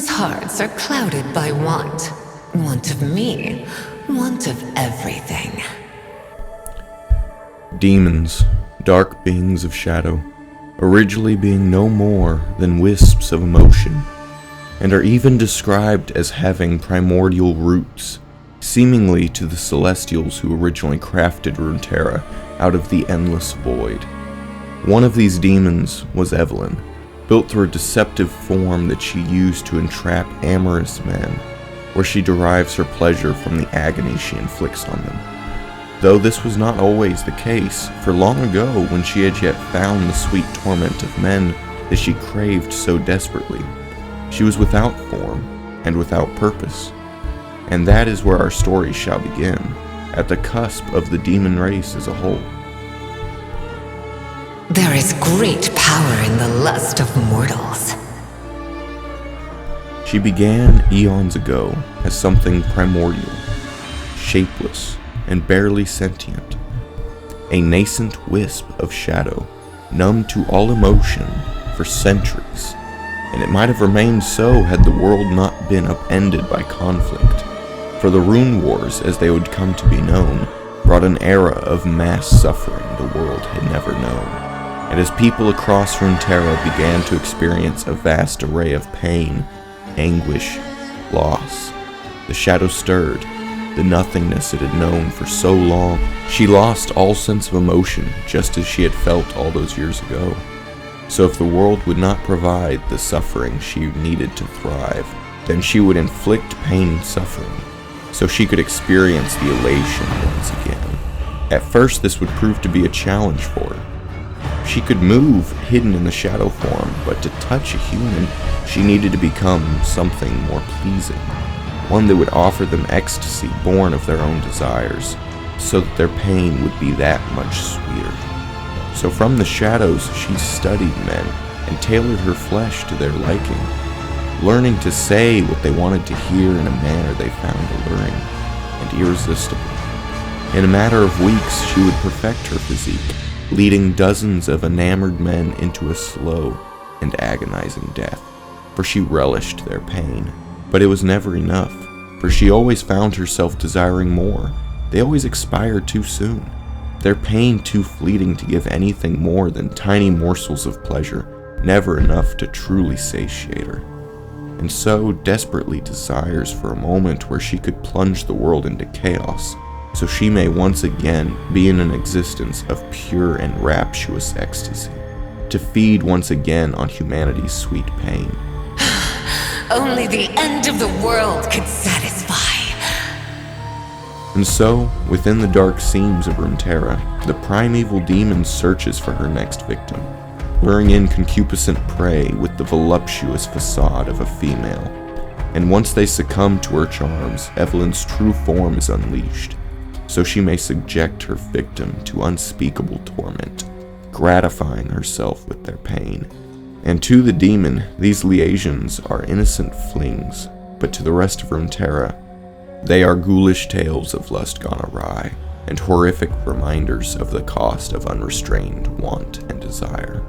Men's hearts are clouded by want. Want of me, want of everything. Demons, dark beings of shadow, originally being no more than wisps of emotion, and are even described as having primordial roots, seemingly to the celestials who originally crafted Runeterra out of the endless void. One of these demons was Evellyn, built through a deceptive form that she used to entrap amorous men, where she derives her pleasure from the agony she inflicts on them. Though this was not always the case, for long ago, when she had yet found the sweet torment of men that she craved so desperately, she was without form and without purpose. And that is where our story shall begin, at the cusp of the demon race as a whole. There is great power in the lust of mortals. She began eons ago as something primordial, shapeless, and barely sentient. A nascent wisp of shadow, numb to all emotion for centuries, and it might have remained so had the world not been upended by conflict. For the Rune Wars, as they would come to be known, brought an era of mass suffering the world had never known. And as people across Runeterra began to experience a vast array of pain, anguish, loss, the shadow stirred, the nothingness it had known for so long. She lost all sense of emotion, just as she had felt all those years ago. So if the world would not provide the suffering she needed to thrive, then she would inflict pain and suffering, so she could experience the elation once again. At first, this would prove to be a challenge for her. She could move hidden in the shadow form, but to touch a human, she needed to become something more pleasing, one that would offer them ecstasy born of their own desires, so that their pain would be that much sweeter. So from the shadows, she studied men and tailored her flesh to their liking, learning to say what they wanted to hear in a manner they found alluring and irresistible. In a matter of weeks, she would perfect her physique, leading dozens of enamored men into a slow and agonizing death, for she relished their pain. But it was never enough, for she always found herself desiring more. They always expired too soon, their pain too fleeting to give anything more than tiny morsels of pleasure, never enough to truly satiate her. And so desperately desires for a moment where she could plunge the world into chaos, so she may once again be in an existence of pure and rapturous ecstasy, to feed once again on humanity's sweet pain. Only the end of the world could satisfy. And so, within the dark seams of Runeterra, the primeval demon searches for her next victim, luring in concupiscent prey with the voluptuous facade of a female. And once they succumb to her charms, Evellyn's true form is unleashed, so she may subject her victim to unspeakable torment, gratifying herself with their pain. And to the demon, these liaisons are innocent flings, but to the rest of Runeterra, they are ghoulish tales of lust gone awry, and horrific reminders of the cost of unrestrained want and desire.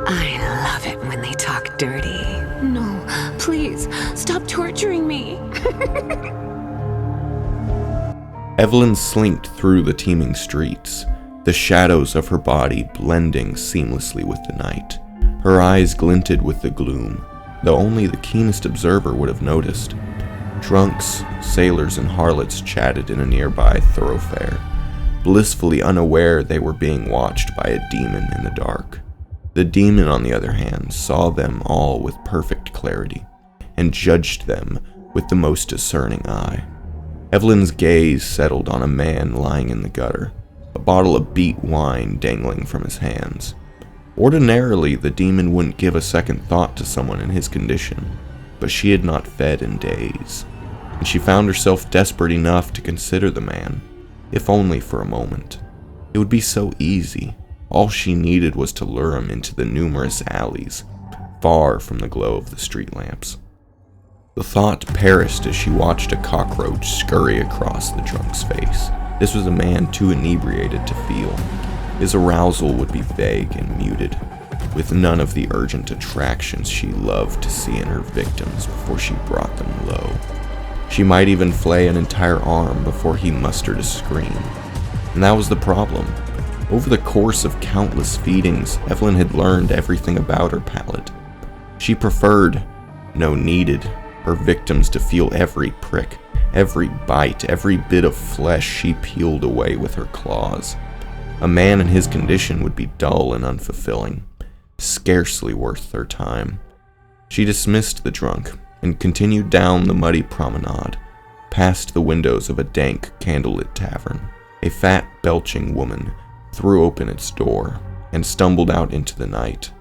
I love it when they talk dirty. No, please, stop torturing me. Evellyn slinked through the teeming streets, the shadows of her body blending seamlessly with the night. Her eyes glinted with the gloom, though only the keenest observer would have noticed. Drunks, sailors, and harlots chatted in a nearby thoroughfare, blissfully unaware they were being watched by a demon in the dark. The demon, on the other hand, saw them all with perfect clarity, and judged them with the most discerning eye. Evellyn's gaze settled on a man lying in the gutter, a bottle of beet wine dangling from his hands. Ordinarily, the demon wouldn't give a second thought to someone in his condition, but she had not fed in days, and she found herself desperate enough to consider the man, if only for a moment. It would be so easy. All she needed was to lure him into the numerous alleys, far from the glow of the street lamps. The thought perished as she watched a cockroach scurry across the drunk's face. This was a man too inebriated to feel. His arousal would be vague and muted. with none of the urgent attractions she loved to see in her victims before she brought them low. She might even flay an entire arm before he mustered a scream. And that was the problem. Over the course of countless feedings, Evellyn had learned everything about her palate. She preferred, no needed, her victims to feel every prick, every bite, every bit of flesh she peeled away with her claws. A man in his condition would be dull and unfulfilling, scarcely worth their time. She dismissed the drunk and continued down the muddy promenade, past the windows of a dank, candlelit tavern. A fat, belching woman threw open its door and stumbled out into the night,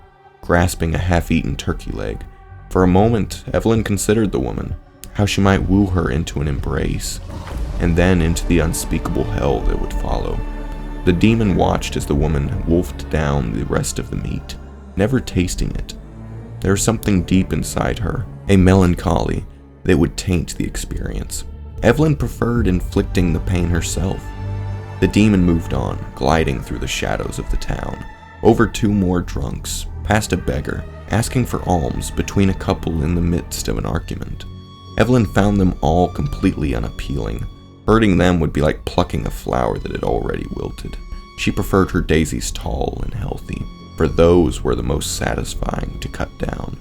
grasping a half-eaten turkey leg. For a moment, Evellyn considered the woman, how she might woo her into an embrace, and then into the unspeakable hell that would follow. The demon watched as the woman wolfed down the rest of the meat, never tasting it. There was something deep inside her, a melancholy that would taint the experience. Evellyn preferred inflicting the pain herself. The demon moved on, gliding through the shadows of the town, over 2 more drunks, past a beggar, asking for alms between a couple in the midst of an argument. Evellyn found them all completely unappealing. Hurting them would be like plucking a flower that had already wilted. She preferred her daisies tall and healthy, for those were the most satisfying to cut down.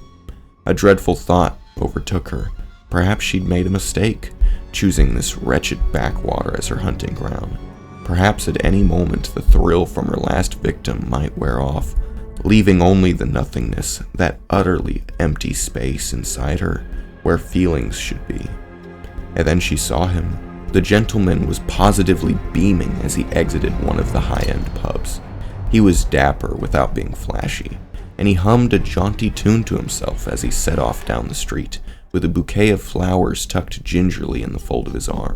A dreadful thought overtook her. Perhaps she'd made a mistake, choosing this wretched backwater as her hunting ground. Perhaps at any moment the thrill from her last victim might wear off, leaving only the nothingness, that utterly empty space inside her where feelings should be. And then she saw him. The gentleman was positively beaming as he exited one of the high-end pubs. He was dapper without being flashy, and he hummed a jaunty tune to himself as he set off down the street, with a bouquet of flowers tucked gingerly in the fold of his arm.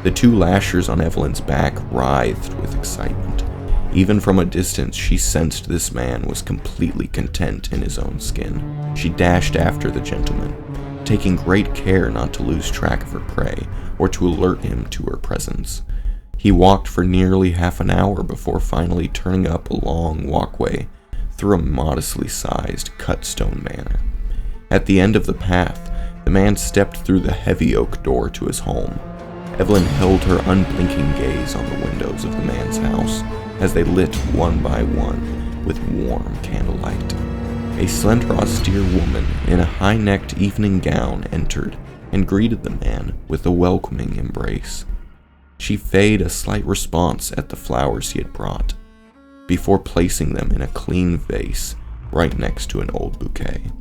The 2 lashers on Evellyn's back writhed with excitement. Even from a distance, she sensed this man was completely content in his own skin. She dashed after the gentleman, taking great care not to lose track of her prey or to alert him to her presence. He walked for nearly half an hour before finally turning up a long walkway through a modestly sized cut-stone manor. At the end of the path, the man stepped through the heavy oak door to his home. Evellyn held her unblinking gaze on the windows of the man's house as they lit one by one with warm candlelight. A slender, austere woman in a high-necked evening gown entered and greeted the man with a welcoming embrace. She feigned a slight response at the flowers he had brought, before placing them in a clean vase right next to an old bouquet.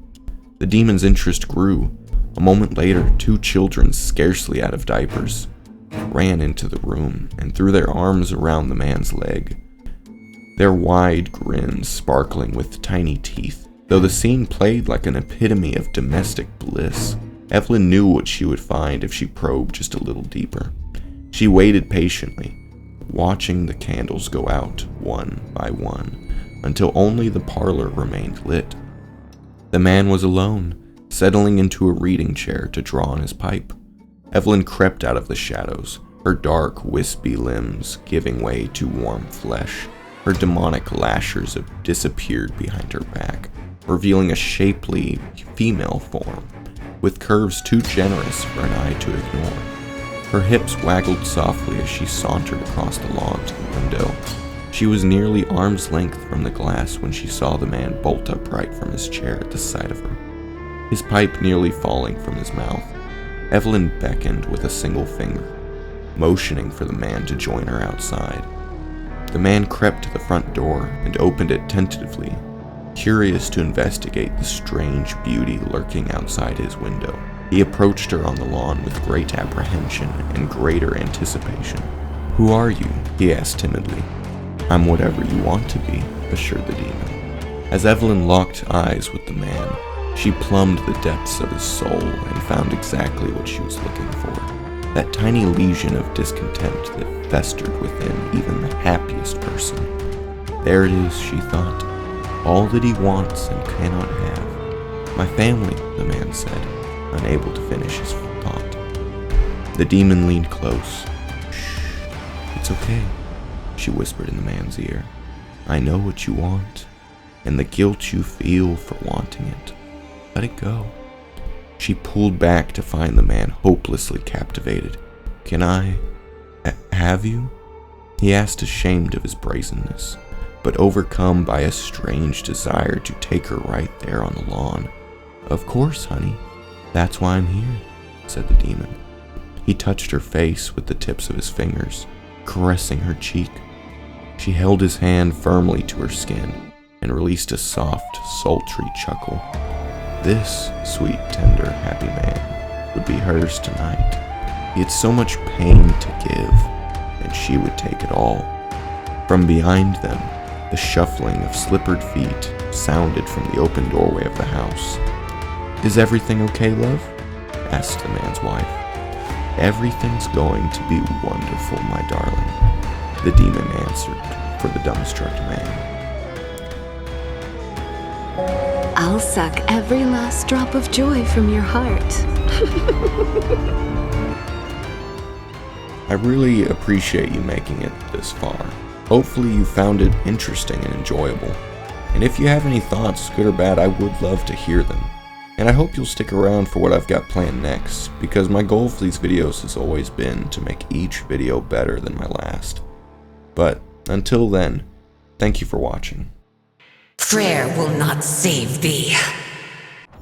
The demon's interest grew. A moment later, 2 children, scarcely out of diapers, ran into the room and threw their arms around the man's leg, their wide grins sparkling with tiny teeth. Though the scene played like an epitome of domestic bliss, Evellyn knew what she would find if she probed just a little deeper. She waited patiently, watching the candles go out one by one, until only the parlor remained lit. The man was alone, settling into a reading chair to draw on his pipe. Evellyn crept out of the shadows, her dark, wispy limbs giving way to warm flesh. Her demonic lashers disappeared behind her back, revealing a shapely female form, with curves too generous for an eye to ignore. Her hips waggled softly as she sauntered across the lawn to the window. She was nearly arm's length from the glass when she saw the man bolt upright from his chair at the sight of her, his pipe nearly falling from his mouth. Evellyn beckoned with a single finger, motioning for the man to join her outside. The man crept to the front door and opened it tentatively, curious to investigate the strange beauty lurking outside his window. He approached her on the lawn with great apprehension and greater anticipation. "Who are you?" he asked timidly. "I'm whatever you want to be," assured the demon. As Evellyn locked eyes with the man, she plumbed the depths of his soul and found exactly what she was looking for. That tiny lesion of discontent that festered within even the happiest person. There it is, she thought. All that he wants and cannot have. "My family," the man said, unable to finish his thought. The demon leaned close. "Shh, it's okay," she whispered in the man's ear. "I know what you want. and the guilt you feel for wanting it. Let it go. She pulled back to find the man hopelessly captivated. Can I have you? He asked, ashamed of his brazenness, but overcome by a strange desire to take her right there on the lawn. Of course, honey. That's why I'm here, said the demon. He touched her face with the tips of his fingers, caressing her cheek. She held his hand firmly to her skin and released a soft, sultry chuckle. This sweet, tender, happy man would be hers tonight. He had so much pain to give, and she would take it all. From behind them, the shuffling of slippered feet sounded from the open doorway of the house. Is everything okay, love? Asked the man's wife. Everything's going to be wonderful, my darling, the demon answered for the dumbstruck man. I'll suck every last drop of joy from your heart. I really appreciate you making it this far. Hopefully you found it interesting and enjoyable. And if you have any thoughts, good or bad, I would love to hear them. And I hope you'll stick around for what I've got planned next, because my goal for these videos has always been to make each video better than my last. But until then, thank you for watching. Prayer will not save thee.